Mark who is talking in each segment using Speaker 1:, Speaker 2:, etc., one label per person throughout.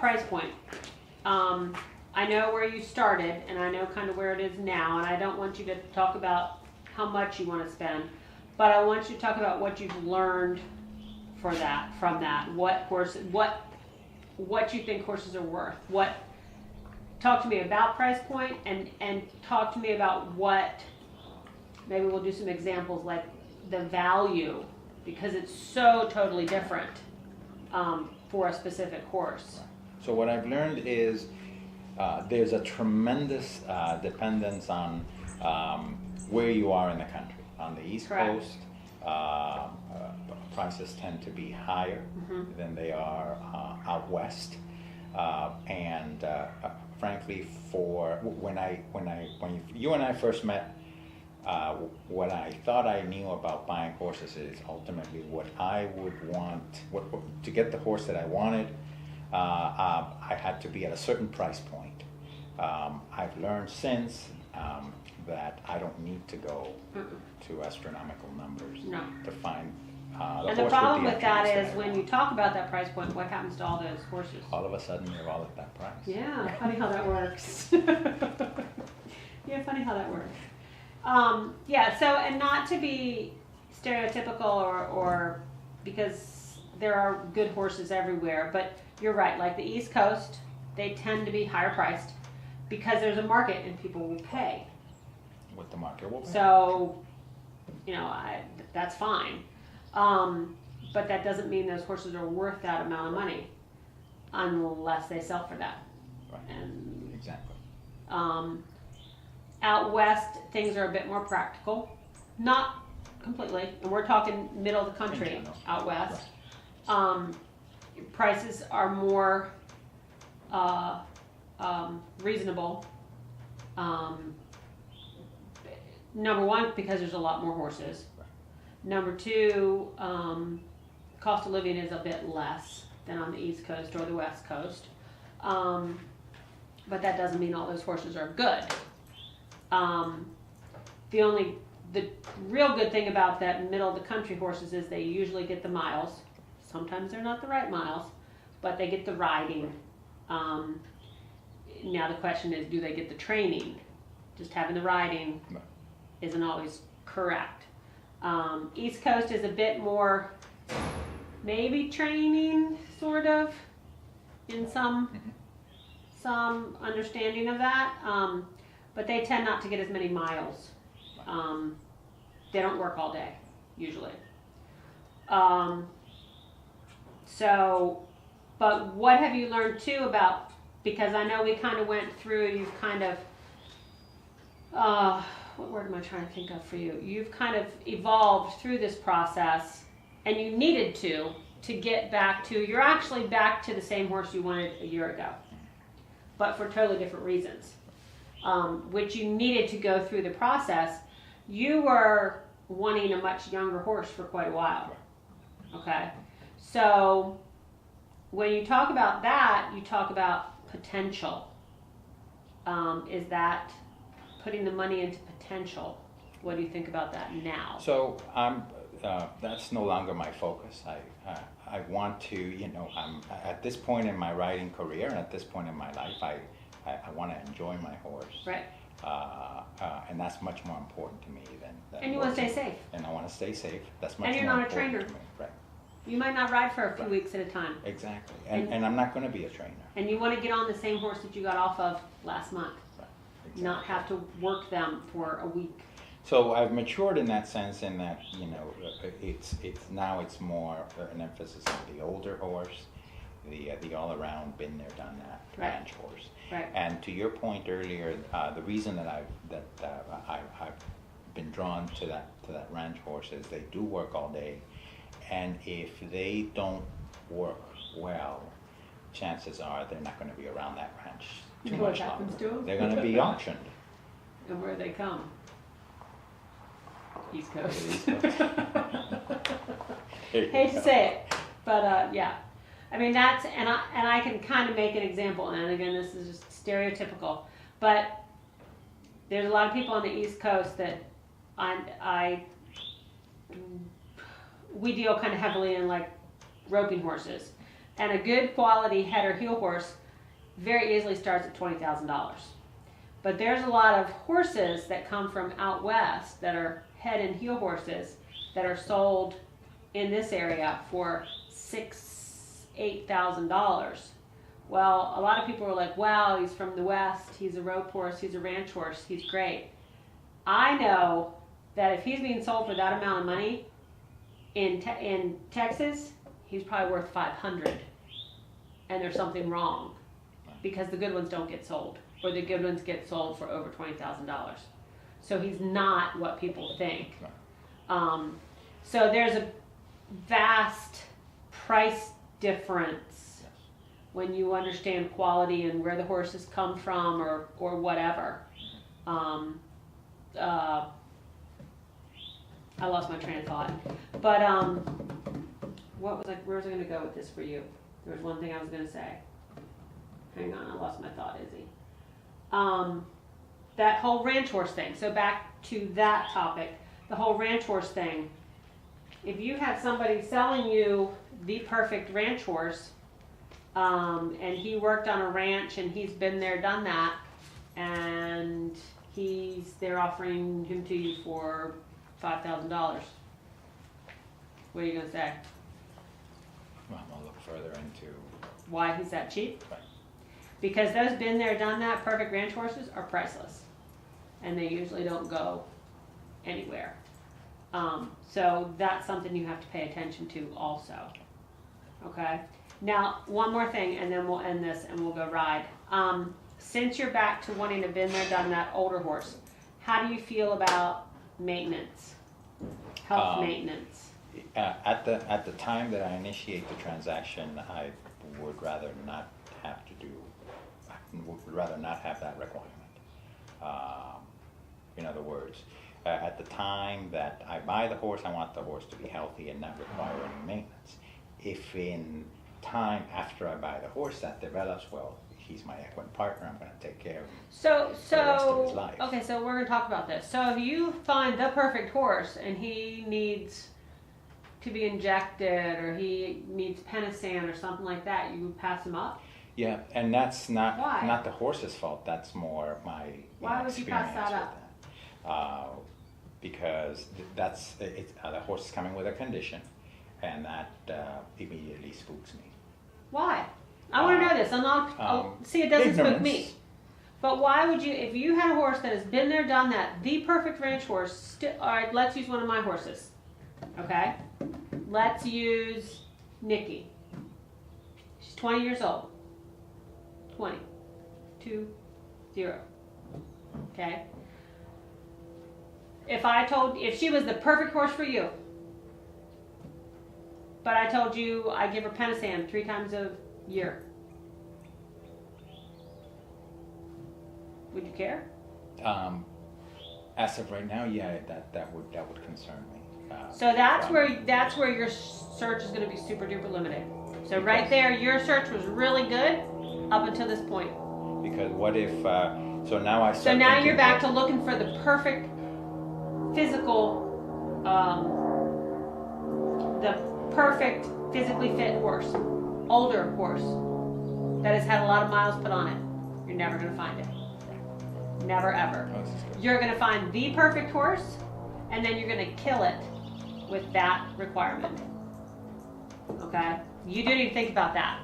Speaker 1: price point. I know where you started, and I know kind of where it is now, and I don't want you to talk about how much you want to spend, but I want you to talk about what you've learned from that. What you think horses are worth. Talk to me about price point, and talk to me about what, maybe we'll do some examples like the value, because it's so totally different for a specific horse.
Speaker 2: So what I've learned is there's a tremendous dependence on where you are in the country. On the East
Speaker 1: Correct.
Speaker 2: Coast, prices tend to be higher than they are out west, and frankly, when you and I first met, what I thought I knew about buying horses is ultimately what I would want. To get the horse that I wanted, I had to be at a certain price point. I've learned since that I don't need to go to astronomical numbers to find the
Speaker 1: And the
Speaker 2: horse
Speaker 1: problem
Speaker 2: with
Speaker 1: with
Speaker 2: the
Speaker 1: that
Speaker 2: attributes
Speaker 1: is
Speaker 2: that I
Speaker 1: when
Speaker 2: want.
Speaker 1: you talk about that price point, what happens to all those horses?
Speaker 2: All of a sudden they're all at that price.
Speaker 1: Yeah, funny how that works. Yeah, funny how that works. Yeah, so, and not to be stereotypical or because there are good horses everywhere, but you're right, like the East Coast, they tend to be higher priced because there's a market and people will pay.
Speaker 2: What the market will pay.
Speaker 1: So, that's fine. But that doesn't mean those horses are worth that amount of money unless they sell for that.
Speaker 2: Right.
Speaker 1: And
Speaker 2: Exactly.
Speaker 1: out west, things are a bit more practical. Not completely, and we're talking middle of the country
Speaker 2: In general.
Speaker 1: out west. Prices are more reasonable. Number one, because there's a lot more horses.
Speaker 2: Right.
Speaker 1: Number two, cost of living is a bit less than on the East Coast or the West Coast. But that doesn't mean all those horses are good. The real good thing about that middle of the country horses is they usually get the miles. Sometimes they're not the right miles, but they get the riding. Now the question is, do they get the training? Just having the riding
Speaker 2: No.
Speaker 1: isn't always correct. East Coast is a bit more maybe training, sort of, in some understanding of that, but they tend not to get as many miles. They don't work all day, usually. But what have you learned too about, because I know we kind of went through, you've kind of, what word am I trying to think of for you? You've kind of evolved through this process, and you needed to get back to, you're actually back to the same horse you wanted a year ago, but for totally different reasons, which you needed to go through the process. You were wanting a much younger horse for quite a while, okay? So when you talk about that, you talk about potential. Is that putting the money into potential? What do you think about that now?
Speaker 2: So that's no longer my focus. I want to, I'm at this point in my riding career and at this point in my life, I want to enjoy my horse.
Speaker 1: Right.
Speaker 2: And that's much more important to me than
Speaker 1: And you want to stay safe.
Speaker 2: And I want to stay safe. That's much
Speaker 1: And you're
Speaker 2: more
Speaker 1: not a
Speaker 2: important
Speaker 1: trainer.
Speaker 2: to me. Right.
Speaker 1: You might not ride for a few weeks at a time.
Speaker 2: Exactly. And I'm not going to be a trainer.
Speaker 1: And you want to get on the same horse that you got off of last month.
Speaker 2: Right. Exactly.
Speaker 1: Not have to work them for a week.
Speaker 2: So I've matured in that sense, in that it's more an emphasis on the older horse, the all around been there done that
Speaker 1: Right.
Speaker 2: ranch horse.
Speaker 1: Right.
Speaker 2: And to your point earlier, the reason that I've been drawn to that ranch horse is they do work all day, and if they don't work well, chances are they're not going to be around that ranch too
Speaker 1: What
Speaker 2: much
Speaker 1: happens
Speaker 2: longer.
Speaker 1: to 'em?
Speaker 2: They're going to be auctioned.
Speaker 1: And where they come? East Coast.
Speaker 2: East Coast. There you
Speaker 1: Hate to
Speaker 2: go.
Speaker 1: say it, but yeah. I mean, and I can kind of make an example, and again, this is just stereotypical, but there's a lot of people on the East Coast that we deal kind of heavily in like roping horses. And a good quality head or heel horse very easily starts at $20,000. But there's a lot of horses that come from out west that are head and heel horses that are sold in this area for $6,000-$8,000. Well, a lot of people are like, wow, he's from the west, he's a rope horse, he's a ranch horse, he's great. I know that if he's being sold for that amount of money in Texas, he's probably worth $500, and there's something wrong because the good ones don't get sold, or the good ones get sold for over $20,000. So he's not what people think. So there's a vast price difference when you understand quality and where the horses come from, or whatever. I lost my train of thought. But where was I going to go with this for you? There was one thing I was going to say. Hang on, I lost my thought, Izzy. That whole ranch horse thing. So back to that topic, the whole ranch horse thing. If you have somebody selling you the perfect ranch horse, and he worked on a ranch and he's been there, done that, and they're offering him to you for $5,000. What are you going to say?
Speaker 2: Well, I'm going to look further into
Speaker 1: why he's that cheap.
Speaker 2: Right.
Speaker 1: Because those been there, done that perfect ranch horses are priceless, and they usually don't go anywhere. So that's something you have to pay attention to also. Okay. Now, one more thing, and then we'll end this and we'll go ride. Since you're back to wanting to been there, done that older horse, how do you feel about maintenance, health maintenance?
Speaker 2: At the time that I initiate the transaction, I would rather not have that requirement. In other words, at the time that I buy the horse, I want the horse to be healthy and not require any maintenance. If in time after I buy the horse that develops, well, he's my equine partner, I'm going to take care of him for the rest of his life.
Speaker 1: Okay, so we're going to talk about this. So if you find the perfect horse and he needs to be injected, or he needs penisan or something like that, you would pass him up?
Speaker 2: Yeah, and that's not the horse's fault. That's more my
Speaker 1: Why would you pass that up?
Speaker 2: Because the horse is coming with a condition, and that immediately spooks me.
Speaker 1: Why? I want to know this. I'm not. See, it doesn't spook me. But why would you? If you had a horse that has been there, done that, the perfect ranch horse. All right, let's use one of my horses. Okay, let's use Nikki. She's 20 years old. 20, 2, 0. Okay. If she was the perfect horse for you, but I told you I give her penisan 3 times a year, would you care?
Speaker 2: As of right now, yeah, that would concern me.
Speaker 1: So that's where your search is going to be super duper limited. So right there, your search was really good up until this point.
Speaker 2: Because what if? So now
Speaker 1: you're back to looking for the perfect physical, the perfect physically fit horse, older horse that has had a lot of miles put on it. You're never going to find it. Never ever. You're going to find the perfect horse, and then you're going to kill it with that requirement. Okay? You do need to think about that.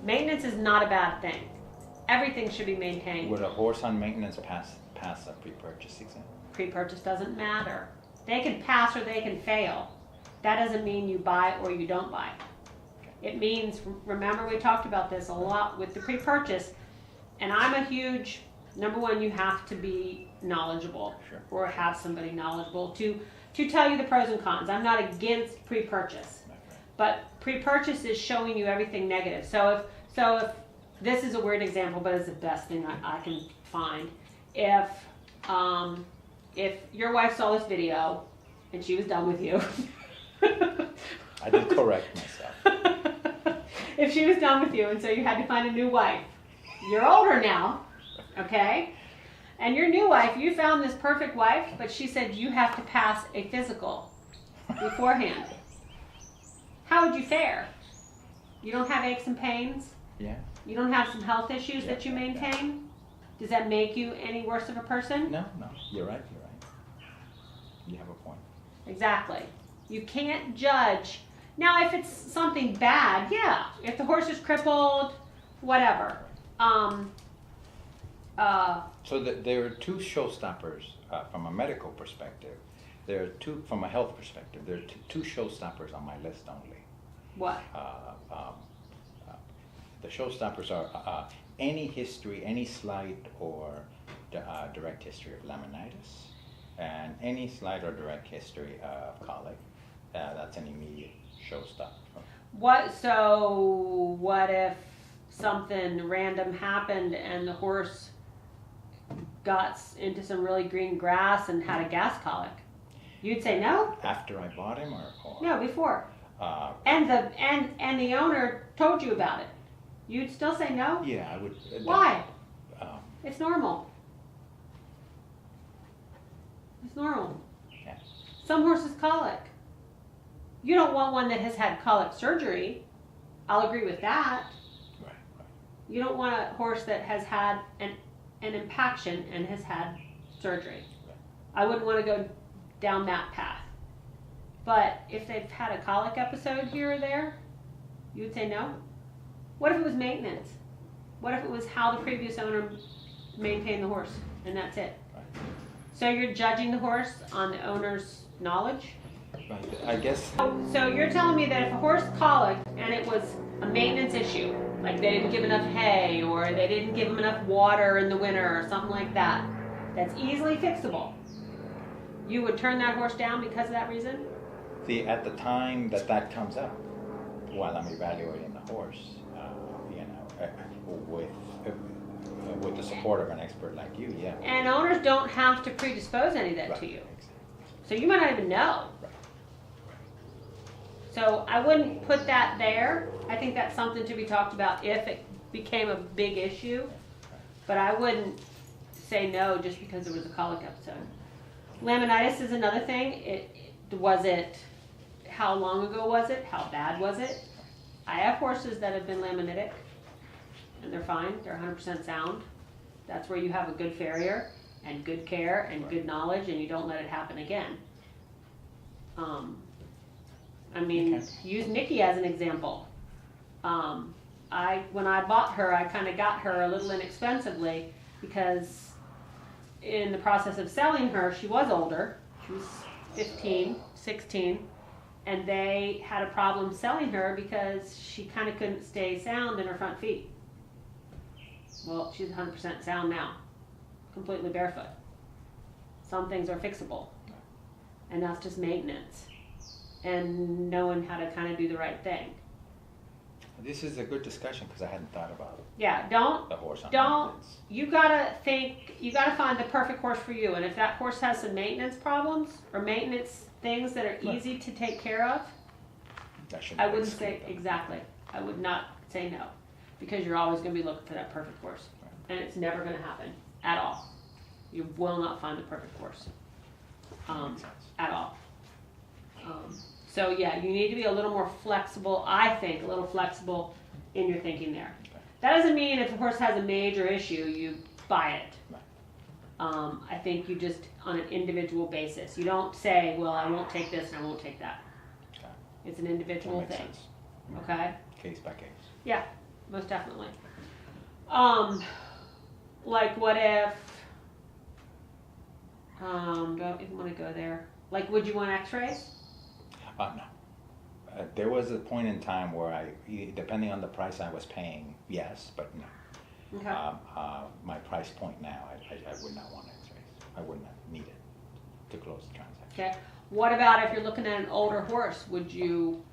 Speaker 1: Maintenance is not a bad thing. Everything should be maintained.
Speaker 2: Would a horse on maintenance pass a pre-purchase exam?
Speaker 1: Pre-purchase doesn't matter. They can pass or they can fail. That doesn't mean you buy or you don't buy. It means, remember we talked about this a lot with the pre-purchase, and I'm a huge, number one, you have to be knowledgeable.
Speaker 2: Sure.
Speaker 1: Or have somebody knowledgeable to tell you the pros and cons. I'm not against pre-purchase. But pre-purchase is showing you everything negative. So if this is a weird example, but it's the best thing I can find. If your wife saw this video and she was done with you,
Speaker 2: I did correct myself.
Speaker 1: If she was done with you and so you had to find a new wife, you're older now, okay? And your new wife, you found this perfect wife, but she said you have to pass a physical beforehand. How would you fare? You don't have aches and pains?
Speaker 2: Yeah.
Speaker 1: You don't have some health issues that you maintain? Does that make you any worse of a person?
Speaker 2: No, you're right. You have a point.
Speaker 1: Exactly. You can't judge. Now, if it's something bad, yeah. If the horse is crippled, whatever.
Speaker 2: So there are two showstoppers from a medical perspective. There are two from a health perspective. There are two showstoppers on my list only.
Speaker 1: What?
Speaker 2: The showstoppers are any history, any slight or direct history of laminitis, and any slight or direct history of colic. That's an immediate showstopper.
Speaker 1: What if something random happened and the horse got into some really green grass and had a gas colic? You'd say no?
Speaker 2: After I bought him, or
Speaker 1: no, before. And the owner told you about it. You'd still say no?
Speaker 2: Yeah, I would.
Speaker 1: Why? It's normal. It's normal.
Speaker 2: Yeah.
Speaker 1: Some horses colic. You don't want one that has had colic surgery. I'll agree with that.
Speaker 2: Right.
Speaker 1: You don't want a horse that has had an impaction and has had surgery.
Speaker 2: Right.
Speaker 1: I wouldn't want to go down that path. But if they've had a colic episode here or there, you would say no? What if it was maintenance? What if it was how the previous owner maintained the horse and that's it?
Speaker 2: Right.
Speaker 1: So you're judging the horse on the owner's knowledge?
Speaker 2: Right. I guess.
Speaker 1: So you're telling me that if a horse colicked and it was a maintenance issue, like they didn't give enough hay or they didn't give him enough water in the winter or something like that, that's easily fixable, you would turn that horse down because of that reason?
Speaker 2: See, at the time that comes up, while I'm evaluating the horse, with the support of an expert like you, yeah.
Speaker 1: And owners don't have to predispose any of that to you. So you might not even know.
Speaker 2: Right.
Speaker 1: So I wouldn't put that there. I think that's something to be talked about if it became a big issue. But I wouldn't say no just because there was a colic episode. Laminitis is another thing. How long ago was it? How bad was it? I have horses that have been laminitic, and they're fine. They're 100% sound. That's where you have a good farrier and good care and good knowledge, and you don't let it happen again. Use Nikki as an example. When I bought her, I kind of got her a little inexpensively because in the process of selling her, she was older. She was 15, 16. And they had a problem selling her because she kind of couldn't stay sound in her front feet. Well, she's 100% sound now, completely barefoot. Some things are fixable, and that's just maintenance and knowing how to kind of do the right thing.
Speaker 2: This is a good discussion because I hadn't thought about it.
Speaker 1: Yeah,
Speaker 2: The horse on maintenance.
Speaker 1: You gotta find the perfect horse for you. And if that horse has some maintenance problems or maintenance things that are easy to take care of, I wouldn't say, exactly. I would not say no, because you're always gonna be looking for that perfect horse. And it's never gonna happen at all. You will not find the perfect horse, at all. So yeah, you need to be a little more flexible, I think, a little flexible in your thinking there.
Speaker 2: Okay.
Speaker 1: That doesn't mean if the horse has a major issue, you buy it.
Speaker 2: Right.
Speaker 1: I think you just, on an individual basis, you don't say, well, I won't take this and I won't take that.
Speaker 2: Okay.
Speaker 1: It's an individual
Speaker 2: That makes
Speaker 1: thing.
Speaker 2: sense.
Speaker 1: Okay?
Speaker 2: Case by case.
Speaker 1: Yeah, most definitely. Like what if, don't even want to go there. Like, would you want x-rays?
Speaker 2: No. There was a point in time where depending on the price I was paying, yes, but no.
Speaker 1: Okay.
Speaker 2: My price point now, I would not want x-rays. I would not need it to close the transaction.
Speaker 1: Okay. What about if you're looking at an older horse? Would you,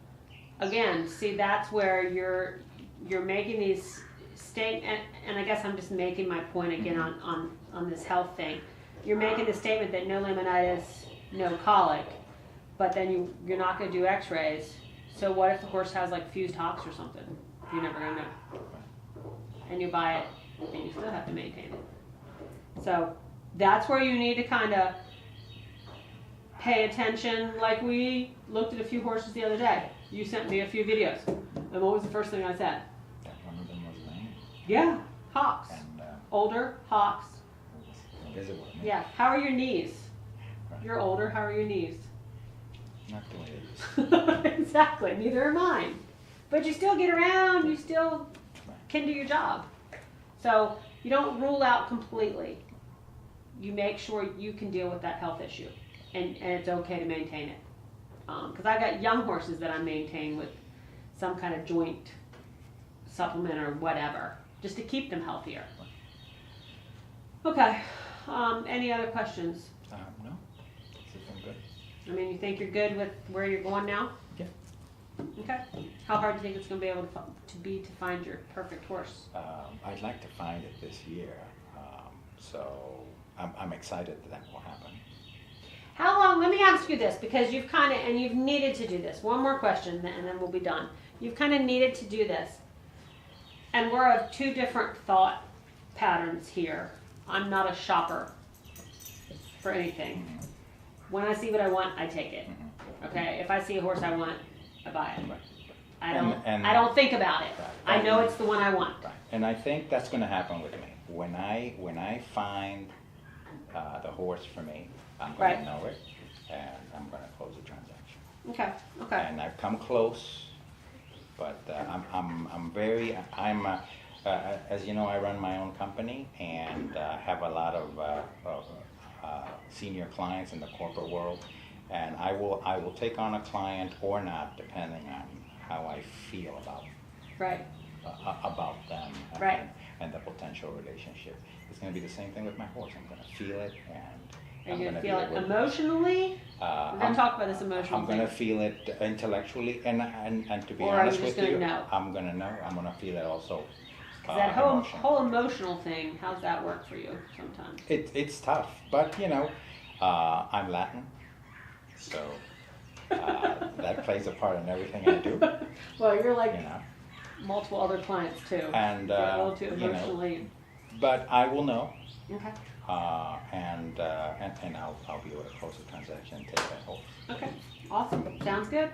Speaker 1: again, see that's where you're making these statements, and I guess I'm just making my point again on this health thing. You're making the statement that no laminitis, no colic, but then you're not going to do x-rays. So what if the horse has like fused hocks or something? You're never going to know. And you buy it, and you still have to maintain it. So that's where you need to kind of pay attention. Like we looked at a few horses the other day. You sent me a few videos. And what was the first thing I said?
Speaker 2: That one of them was lame.
Speaker 1: Yeah, hocks.
Speaker 2: And
Speaker 1: Older, hocks.
Speaker 2: it was invisible to me.
Speaker 1: Yeah. How are your knees?
Speaker 2: Right.
Speaker 1: You're older. How are your knees?
Speaker 2: Not the way it is.
Speaker 1: Exactly. Neither are mine. But you still get around. You still can do your job. So you don't rule out completely. You make sure you can deal with that health issue, and it's okay to maintain it. Because I got young horses that I maintain with some kind of joint supplement or whatever, just to keep them healthier. Okay. Any other questions?
Speaker 2: No. I'm good.
Speaker 1: I mean, you think you're good with where you're going now?
Speaker 2: Yeah.
Speaker 1: Okay. How hard do you think it's going to be able to find your perfect horse?
Speaker 2: I'd like to find it this year. So I'm excited that will happen.
Speaker 1: How long, let me ask you this, because you've kind of, and you've needed to do this. One more question, and then we'll be done. You've kind of needed to do this. And we're of two different thought patterns here. I'm not a shopper for anything. When I see what I want, I take it. Okay? If I see a horse I want, I buy it.
Speaker 2: Right.
Speaker 1: I don't think about it.
Speaker 2: Right.
Speaker 1: I know it's the one I want.
Speaker 2: Right. And I think that's going to happen with me. When I find the horse for me, I'm going to know it, and I'm going to close the transaction.
Speaker 1: Okay. Okay.
Speaker 2: And I've come close, but as you know, I run my own company and have a lot of senior clients in the corporate world, and I will take on a client or not depending on how I feel about them and the potential relationship. It's going to be the same thing with my horse. I'm going to feel it, and
Speaker 1: are you going to feel it emotionally? We're going to talk about this emotional
Speaker 2: I'm going to feel it intellectually, and to be
Speaker 1: or
Speaker 2: honest
Speaker 1: are you just
Speaker 2: with you,
Speaker 1: know?
Speaker 2: I'm going to know. I'm going to feel it also.
Speaker 1: That whole emotional thing, how's that work for you sometimes?
Speaker 2: It's tough, but you know, I'm Latin, so that plays a part in everything I do.
Speaker 1: Well, you're like
Speaker 2: you know,
Speaker 1: multiple other clients too.
Speaker 2: and
Speaker 1: so a little too emotionally.
Speaker 2: But I will know.
Speaker 1: Okay.
Speaker 2: And I'll be able to close the transaction and take that horse.
Speaker 1: Okay. Awesome. Sounds good.